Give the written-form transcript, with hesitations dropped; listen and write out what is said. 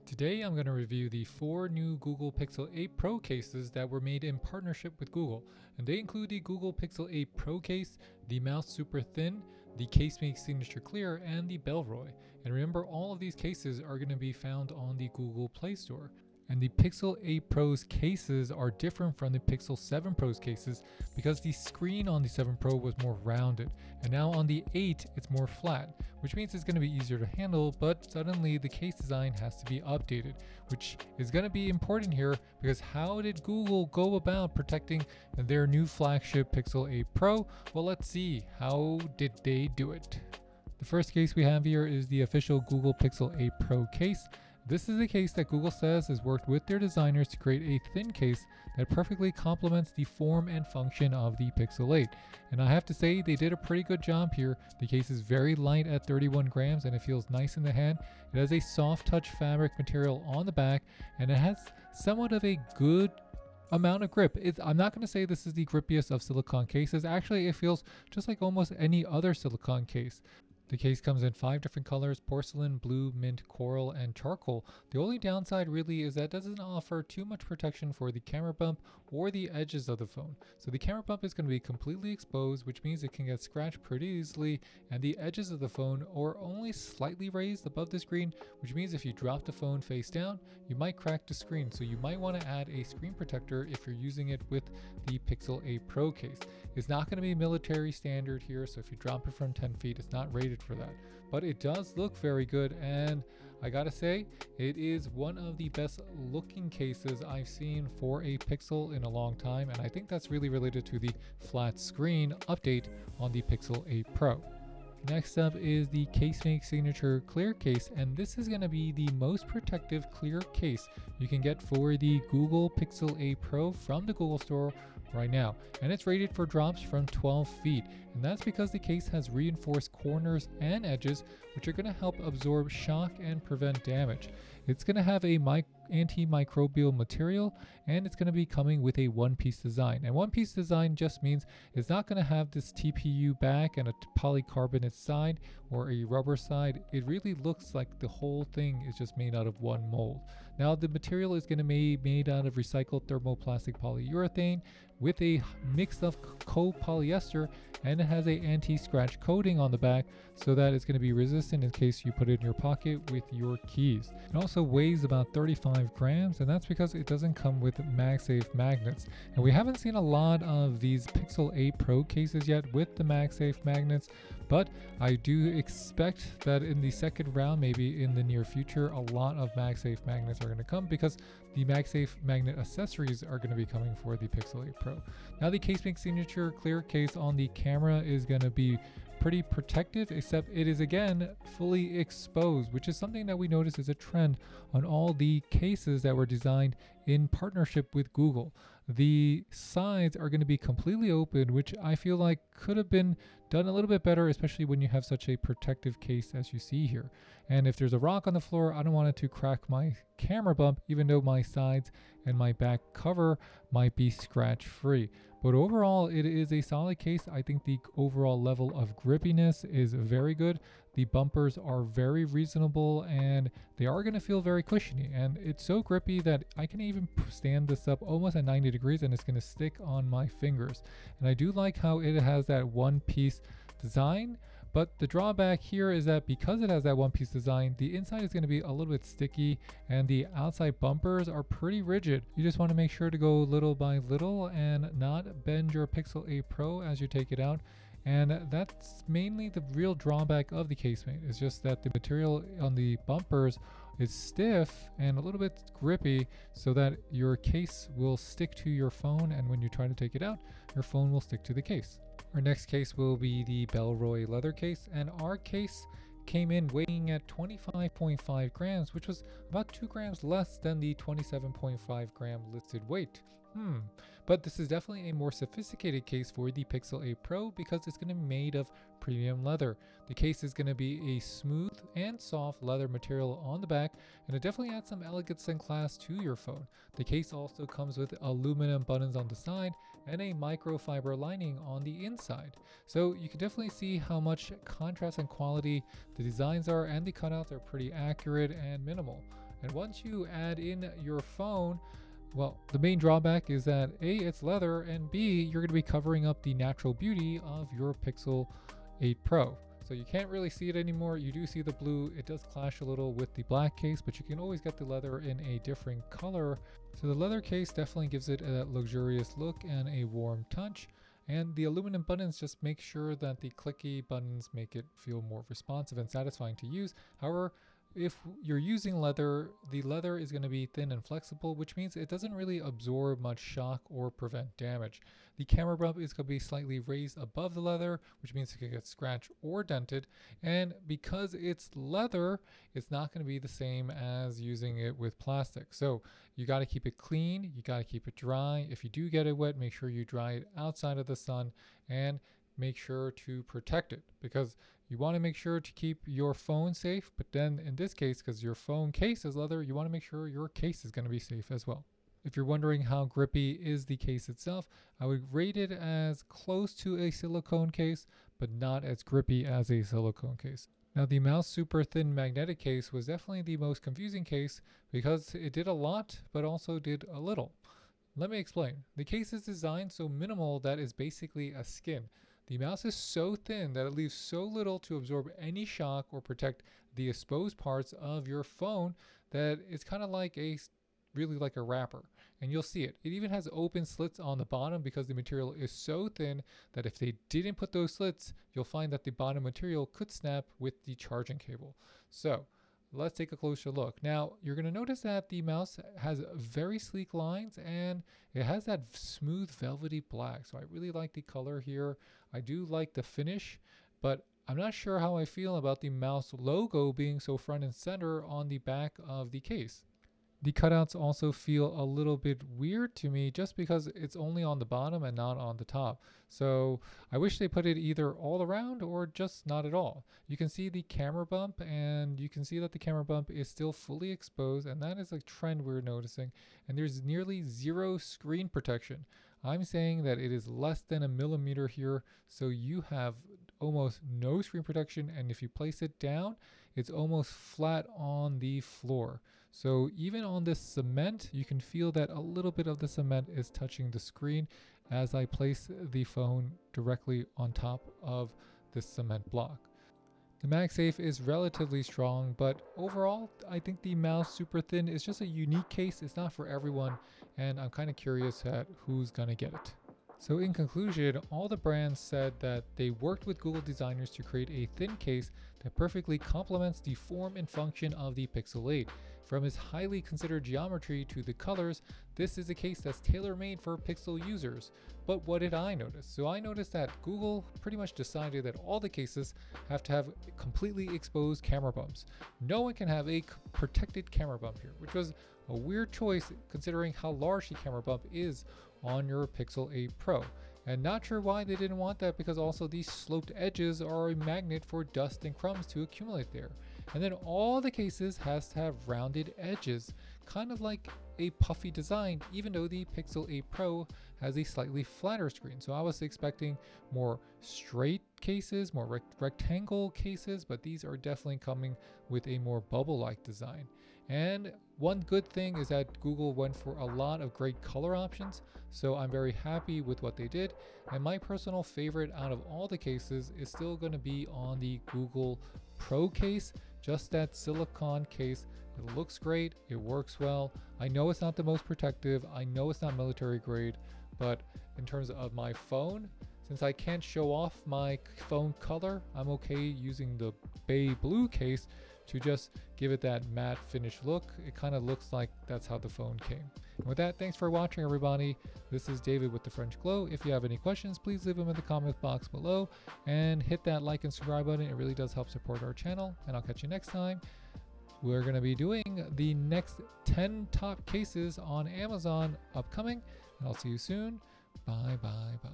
Today I'm going to review the 4 new Google Pixel 8 Pro cases that were made in partnership with Google, and they include the Google Pixel 8 Pro case, the Mous Super Thin, the Casemate Signature Clear, and the Bellroy. And remember, all of these cases are going to be found on the Google Play Store. And the Pixel 8 Pro's cases are different from the Pixel 7 Pro's cases because the screen on the 7 Pro was more rounded, and now on the 8 it's more flat, which means it's going to be easier to handle, but suddenly the case design has to be updated, which is going to be important here because how did Google go about protecting their new flagship Pixel 8 Pro? Well, let's see, how did they do it? The first case we have here is the official Google Pixel 8 Pro case. This is a case that Google says has worked with their designers to create a thin case that perfectly complements the form and function of the Pixel 8. And I have to say, they did a pretty good job here. The case is very light at 31 grams and it feels nice in the hand. It has a soft touch fabric material on the back and it has somewhat of a good amount of grip. I'm not going to say this is the grippiest of silicone cases. Actually, it feels just like almost any other silicone case. The case comes in 5 different colors: porcelain, blue, mint, coral, and charcoal. The only downside really is that it doesn't offer too much protection for the camera bump or the edges of the phone. So the camera bump is going to be completely exposed, which means it can get scratched pretty easily, and the edges of the phone are only slightly raised above the screen, which means if you drop the phone face down, you might crack the screen. So you might want to add a screen protector if you're using it with the Pixel 8 Pro case. It's not going to be military standard here, so if you drop it from 10 feet, it's not rated for that, but it does look very good, and I gotta say, it is one of the best looking cases I've seen for a Pixel in a long time, and I think that's really related to the flat screen update on the Pixel 8 Pro. Next up is the Casemate Signature Clear case, and this is going to be the most protective clear case you can get for the Google Pixel 8 Pro from the Google Store right now, and it's rated for drops from 12 feet, and that's because the case has reinforced corners and edges which are going to help absorb shock and prevent damage. It's going to have a antimicrobial material, and it's going to be coming with a one-piece design. And one-piece design just means it's not going to have this TPU back and a polycarbonate side or a rubber side. It really looks like the whole thing is just made out of one mold. Now the material is going to be made out of recycled thermoplastic polyurethane with a mix of copolyester, and it has a anti-scratch coating on the back so that it's going to be resistant in case you put it in your pocket with your keys. It also weighs about 35 grams, and that's because it doesn't come with MagSafe magnets. And we haven't seen a lot of these Pixel 8 Pro cases yet with the MagSafe magnets, but I do expect that in the second round, maybe in the near future, a lot of MagSafe magnets are going to come because the MagSafe magnet accessories are going to be coming for the Pixel 8 Pro. Now the Casemate Signature Clear case on the camera is going to be pretty protective, except it is again fully exposed, which is something that we notice is a trend on all the cases that were designed in partnership with Google. The sides are going to be completely open, which I feel like could have been done a little bit better, especially when you have such a protective case as you see here. And if there's a rock on the floor, I don't want it to crack my camera bump, even though my sides and my back cover might be scratch free. But overall, it is a solid case. I think the overall level of grippiness is very good. The bumpers are very reasonable and they are going to feel very cushiony. And it's so grippy that I can even stand this up almost at 90 degrees and it's going to stick on my fingers. And I do like how it has that one piece design. But the drawback here is that because it has that one-piece design, the inside is going to be a little bit sticky and the outside bumpers are pretty rigid. You just want to make sure to go little by little and not bend your Pixel 8 Pro as you take it out. And that's mainly the real drawback of the Casemate. It's just that the material on the bumpers is stiff and a little bit grippy so that your case will stick to your phone, and when you try to take it out, your phone will stick to the case. Our next case will be the Bellroy leather case, and our case came in weighing at 25.5 grams, which was about 2 grams less than the 27.5 gram listed weight. But this is definitely a more sophisticated case for the Pixel 8 Pro because it's going to be made of premium leather. The case is going to be a smooth and soft leather material on the back, and it definitely adds some elegance and class to your phone. The case also comes with aluminum buttons on the side and a microfiber lining on the inside. So you can definitely see how much contrast and quality the designs are, and the cutouts are pretty accurate and minimal. And once you add in your phone, well, the main drawback is that A, it's leather, and B, you're going to be covering up the natural beauty of your Pixel 8 Pro. So you can't really see it anymore. You do see the blue. It does clash a little with the black case, but you can always get the leather in a different color. So the leather case definitely gives it a luxurious look and a warm touch. And the aluminum buttons just make sure that the clicky buttons make it feel more responsive and satisfying to use. However, if you're using leather, the leather is going to be thin and flexible, which means it doesn't really absorb much shock or prevent damage. The camera bump is going to be slightly raised above the leather, which means it can get scratched or dented. And because it's leather, it's not going to be the same as using it with plastic. So you got to keep it clean. You got to keep it dry. If you do get it wet, make sure you dry it outside of the sun and make sure to protect it, because you want to make sure to keep your phone safe. But then in this case, because your phone case is leather, you want to make sure your case is going to be safe as well. If you're wondering how grippy is the case itself, I would rate it as close to a silicone case, but not as grippy as a silicone case. Now, the Mous super thin magnetic case was definitely the most confusing case because it did a lot, but also did a little. Let me explain. The case is designed so minimal that it's basically a skin. The Mous is so thin that it leaves so little to absorb any shock or protect the exposed parts of your phone that it's kind of like really like a wrapper. And you'll see it. It even has open slits on the bottom because the material is so thin that if they didn't put those slits, you'll find that the bottom material could snap with the charging cable. So let's take a closer look. Now, you're going to notice that the Mous has very sleek lines and it has that smooth velvety black. So I really like the color here. I do like the finish, but I'm not sure how I feel about the Mous logo being so front and center on the back of the case. The cutouts also feel a little bit weird to me just because it's only on the bottom and not on the top. So I wish they put it either all around or just not at all. You can see the camera bump, and you can see that the camera bump is still fully exposed, and that is a trend we're noticing. And there's nearly zero screen protection. I'm saying that it is less than a millimeter here, so you have almost no screen protection, and if you place it down, it's almost flat on the floor. So even on this cement, you can feel that a little bit of the cement is touching the screen as I place the phone directly on top of this cement block. The MagSafe is relatively strong, but overall, I think the Mous Super Thin is just a unique case. It's not for everyone, and I'm kind of curious at who's gonna get it. So in conclusion, all the brands said that they worked with Google designers to create a thin case that perfectly complements the form and function of the Pixel 8. From its highly considered geometry to the colors, this is a case that's tailor-made for Pixel users. But what did I notice? So I noticed that Google pretty much decided that all the cases have to have completely exposed camera bumps. No one can have a protected camera bump here, which was a weird choice considering how large the camera bump is on your Pixel 8 Pro. And not sure why they didn't want that, because also these sloped edges are a magnet for dust and crumbs to accumulate there. And then all the cases has to have rounded edges, kind of like a puffy design, even though the Pixel 8 Pro has a slightly flatter screen. So I was expecting more straight cases, more rectangle cases, but these are definitely coming with a more bubble-like design. And one good thing is that Google went for a lot of great color options, so I'm very happy with what they did. And my personal favorite out of all the cases is still going to be on the Google Pro case, just that silicone case. It looks great, it works well. I know it's not the most protective, I know it's not military grade, but in terms of my phone, since I can't show off my phone color, I'm okay using the bay blue case to just give it that matte finish look. It kind of looks like that's how the phone came. And with that, thanks for watching, everybody. This is David with the French Glow. If you have any questions, please leave them in the comment box below and hit that like and subscribe button. It really does help support our channel, and I'll catch you next time. We're going to be doing the next 10 top cases on Amazon upcoming, and I'll see you soon. Bye, bye, bye.